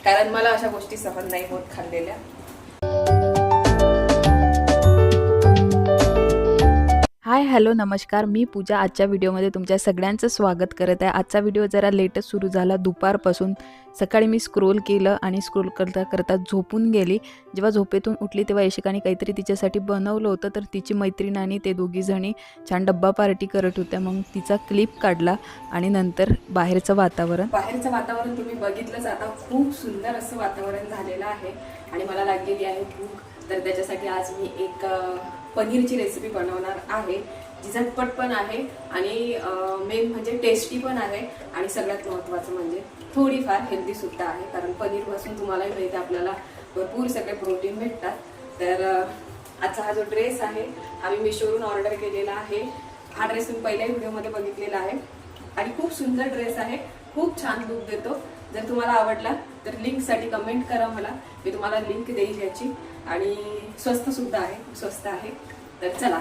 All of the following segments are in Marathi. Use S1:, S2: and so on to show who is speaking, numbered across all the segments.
S1: कारण मला अशा गोष्टी सहन नाही होत खाल्लेल्या.
S2: हाय हॅलो नमस्कार, मी पूजा आजच्या व्हिडिओमध्ये तुमच्या सगळ्यांचं स्वागत करत आहे. आजचा व्हिडिओ जरा लेटच सुरू झाला दुपारपासून. सकाळी मी स्क्रोल केलं आणि स्क्रोल करता करता झोपून गेली. जेव्हा झोपेतून उठली तेव्हा यशिकाने काहीतरी तिच्यासाठी बनवलं होतं, तर तिची मैत्रीण आणि ते दोघीजणी छान डब्बा पार्टी करत होत्या. मग तिचा क्लिप काढला आणि नंतर बाहेरचं वातावरण
S1: तुम्ही बघितलंच. आता खूप सुंदर असं वातावरण झालेलं आहे आणि मला लागलेली आहे भूक. तर त्याच्यासाठी आज मी एक पनीरची रेसिपी बनवणार आहे, जी झटपट पण आहे आणि मेन म्हणजे टेस्टी पण आहे आणि सगळ्यात महत्त्वाचं म्हणजे थोडीफार हेल्दी सुद्धा आहे. कारण पनीरपासून तुम्हालाही माहिती आहे आपल्याला भरपूर सगळे प्रोटीन भेटतात. तर आजचा हा जो ड्रेस आहे आम्ही मिशोवरून ऑर्डर केलेला आहे. हा ड्रेस तुम्ही पहिल्या व्हिडिओमध्ये बघितलेला आहे आणि खूप सुंदर ड्रेस आहे, खूप छान लुक देतो. जर तुम्हाला आवडला तर लिंकसाठी कमेंट करा मला, मी तुम्हाला लिंक देईल याची. आणि स्वस्त सुद्धा आहे, स्वस्त आहे. तर चला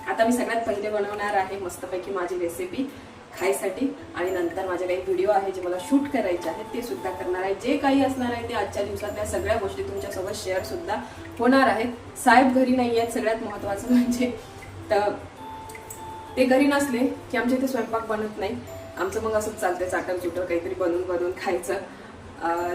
S1: आता मी सगळ्यात पहिले बनवणार आहे मस्तपैकी माझी रेसिपी खायसाठी आणि नंतर माझे काही व्हिडिओ आहे जे मला शूट करायचे आहेत ते सुद्धा करणार आहे. जे काही असणार आहे ते आजच्या दिवसातल्या सगळ्या गोष्टी तुमच्यासोबत शेअर सुद्धा होणार आहेत. साहेब घरी नाही आहेत, सगळ्यात महत्त्वाचं म्हणजे. तर ते घरी नसले की आमच्या इथे स्वयंपाक बनत नाही. आमचं मग असंच चालतंय, चाटक चुटक काहीतरी बनवून खायचं.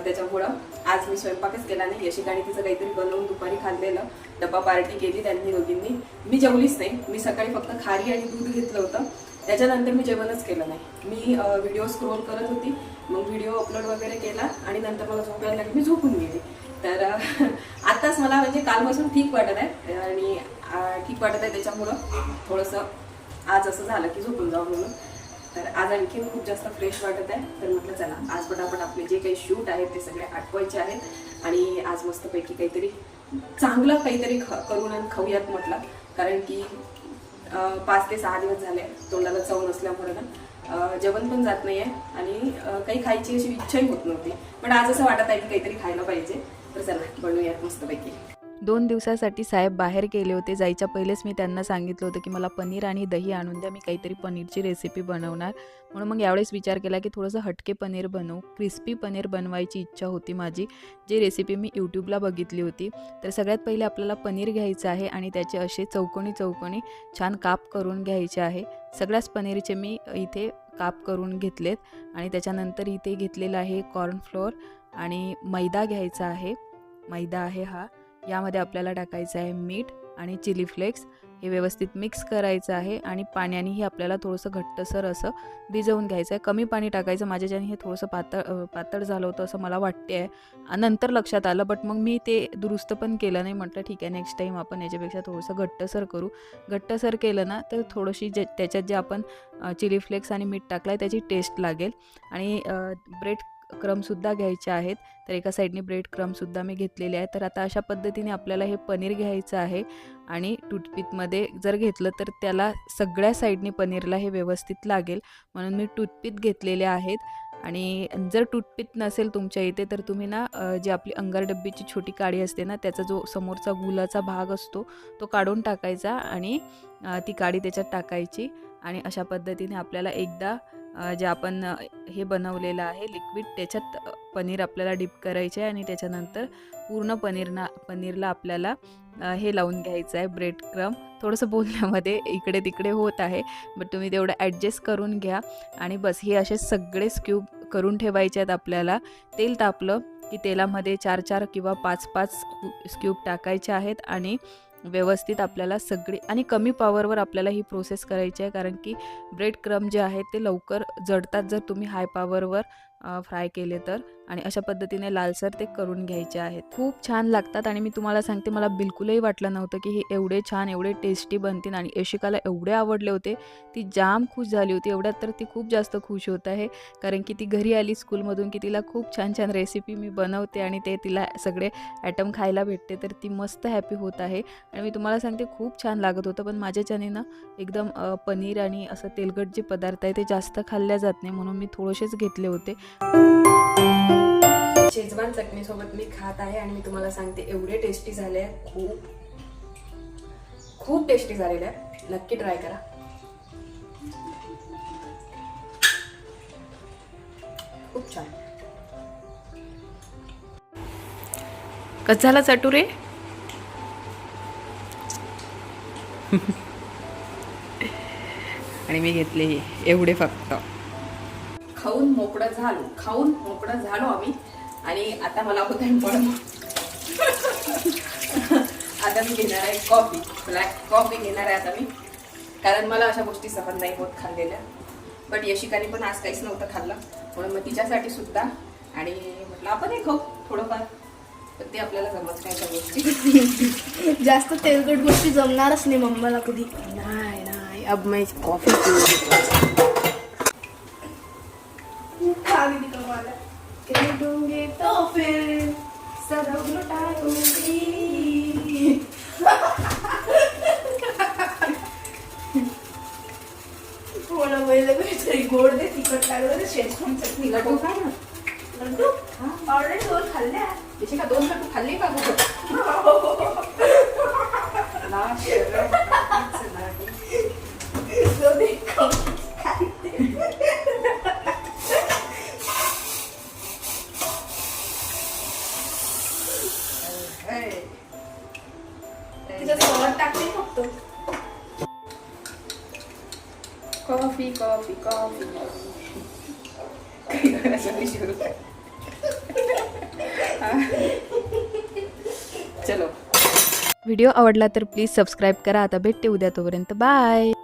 S1: त्याच्यामुळं आज मी स्वयंपाकच केला नाही. यशिकाने तिचं काहीतरी बनवून दुपारी खाल्लेलं, डब्बा पार्टी केली त्यांनी दोघींनी. मी जेवलीच नाही. मी सकाळी फक्त खारी आणि दूध घेतलं होतं, त्याच्यानंतर मी जेवणच केलं नाही. मी व्हिडिओ स्क्रोल करत होती, मग व्हिडिओ अपलोड वगैरे केला आणि नंतर मला झोप यायला लागली, मी झोपून गेली. तर आत्ताच मला म्हणजे कालपासून ठीक वाटत आहे आणि ठीक वाटत आहे. त्याच्यामुळं थोडंसं आज असं झालं की झोपून जाऊ म्हणून. तर आज आणखी खूप जास्त फ्रेश वाटत आहे. तर म्हटलं चला आज पटापट आपले जे काही शूट आहेत ते सगळे आठवायचे आहेत आणि आज मस्तपैकी काहीतरी चांगलं काहीतरी करून आणि खाऊयात म्हटलं. कारण की 5 ते 6 दिवस झाले तोंडाला चव नसल्यामुळे ना जेवण पण जात नाही आहे आणि काही खायची अशी इच्छाही होत नव्हती. पण आज असं वाटत आहे की काहीतरी खायला पाहिजे. तर चला बनवूयात मस्तपैकी.
S2: 2 दिवसासाठी साहेब बाहेर गेले होते. जायच्या पहिलेच मी त्यांना सांगितलं होतं की मला पनीर आणि दही आणून द्या, मी काहीतरी पनीरची रेसिपी बनवणार. म्हणून मग यावेळेस विचार केला की थोडंसं हटके पनीर बनवू. क्रिस्पी पनीर बनवायची इच्छा होती माझी, जी रेसिपी मी यूट्यूबला बघितली होती. तर सगळ्यात पहिले आपल्याला पनीर घ्यायचं आहे आणि त्याचे असे चौकोनी छान काप करून घ्यायचे आहे. सगळ्याच पनीरचे मी इथे काप करून घेतलेत आणि त्याच्यानंतर इथे घेतलेलं आहे कॉर्नफ्लोअर आणि मैदा घ्यायचा आहे. मैदा आहे हा. यामध्ये आपल्याला टाकायचं आहे मीठ आणि चिली फ्लेक्स. हे व्यवस्थित मिक्स करायचं आहे आणि पाण्यानेही आपल्याला थोडंसं घट्टसर असं भिजवून घ्यायचं आहे. कमी पाणी टाकायचं. माझ्याच्याने हे थोडंसं पातळ झालं होतं असं मला वाटते आहे. नंतर लक्षात आलं, बट मग मी ते दुरुस्त पण केलं नाही. म्हटलं ठीक आहे, नेक्स्ट टाईम आपण याच्यापेक्षा थोडंसं घट्टसर करू. घट्टसर केलं ना तर थोडीशी त्याच्यात जे आपण चिली फ्लेक्स आणि मीठ टाकलं आहे त्याची टेस्ट लागेल. आणि ब्रेड क्रमसुद्धा घ्यायचे आहेत. तर एका साईडने ब्रेड क्रमसुद्धा मी घेतलेले आहे. तर आता अशा पद्धतीने आपल्याला हे पनीर घ्यायचं आहे आणि टूथपिकमध्ये जर घेतलं तर त्याला सगळ्या साईडने पनीरला हे व्यवस्थित लागेल, म्हणून मी टूथपिक घेतलेले आहेत. आणि जर टूथपिक नसेल तुमच्या इथे तर तुम्ही ना जी आपली अंगारडब्बीची छोटी काडी असते ना, त्याचा जो समोरचा गुलाचा भाग असतो तो काढून टाकायचा आणि ती काडी त्याच्यात टाकायची आणि अशा पद्धतीने आपल्याला एकदा जे आपण हे बनवलेलं आहे लिक्विड त्याच्यात पनीर आपल्याला डिप करायचे आहे आणि त्याच्यानंतर पूर्ण पनीरला आपल्याला हे लावून घ्यायचं आहे ब्रेड क्रम. थोडंसं बोलण्यामध्ये इकडे तिकडे होत आहे, बट तुम्ही तेवढं ॲडजस्ट करून घ्या. आणि बस हे असे सगळे स्क्यूब करून ठेवायचे आहेत आपल्याला. तेल तापलं की तेलामध्ये 4-4 किंवा 5-5 स्क्यूब टाकायचे आहेत आणि व्यवस्थित आपल्याला सगळे आणि कमी पॉवरवर आपल्याला ही प्रोसेस करायची आहे. कारण की ब्रेड क्रम जे आहेत ते लवकर जळतात जर तुम्ही हाय पॉवरवर फ्राय केले तर. आणि अशा पद्धतीने लालसर ते करून घ्यायचे आहेत. खूप छान लागतात आणि मी तुम्हाला सांगते मला बिलकुलही वाटलं नव्हतं की हे एवढे छान एवढे टेस्टी बनतील. आणि यशिकाला एवढे आवडले होते, ती जाम खुश झाली होती. एवढ्यात तर ती खूप जास्त खुश होत आहे कारण की ती घरी आली स्कूलमधून की तिला खूप छान छान रेसिपी मी बनवते आणि ते तिला सगळे ॲटम खायला भेटते. तर ती मस्त हॅपी होत आहे आणि मी तुम्हाला सांगते खूप छान लागत होतं. पण माझ्याच्याने ना एकदम पनीर आणि असं तेलकट जे पदार्थ आहे ते जास्त खाल्ल्या जात नाही, म्हणून मी थोडेसेच घेतले होते.
S1: शेजवान चटणीसोबत मी खात आहे आणि मी तुम्हाला सांगते एवढे टेस्टी झाले आहे, खूप खूप टेस्टी झालेले आहे. नक्की ट्राय करा. खूप छान.
S2: कसं झाला चटू रे? आणि मी घेतले एवढे फक्त.
S1: खाऊन मोकळं झालो आम्ही. आणि आता मला होत आहे मळमळ. आता मी घेणार आहे कॉफी, ब्लॅक कॉफी घेणार आहे आता मी, कारण मला अशा गोष्टी सहन नाही होत खाल्लेल्या. बट यशिकाने पण आज काहीच नव्हतं खाल्लं, म्हणून मग तिच्यासाठी सुद्धा. आणि म्हटलं आपणही खाऊ थोडंफार, पण ते आपल्याला जमत नाही त्या गोष्टी.
S3: जास्त तेलकट गोष्टी जमणारच नाही मम्माला कधी.
S2: नाही अब मैं कॉफी
S3: खाली दिखा मला खेलूंगे तो फिर सब लुटा दूंगी. मला पहिले काहीतरी गोड दे, तिखट लागलं तर शेजवान चटणी.
S1: लड्डू खा ना.
S3: लड्डू ऑलरेडी दोन खाल्ल्या.
S1: यशिका 2 लड्डू खाल्ले का गं?
S3: जो देखो खाते. तिच्यात सॉल्ट टाकते फक्त.
S1: कॉफी कॉफी कॉफी काही करायचं सुरू कर. चलो.
S2: व्हिडिओ आवडला तर प्लीज सबस्क्राईब करा. आता भेटते उद्या, तोपर्यंत बाय.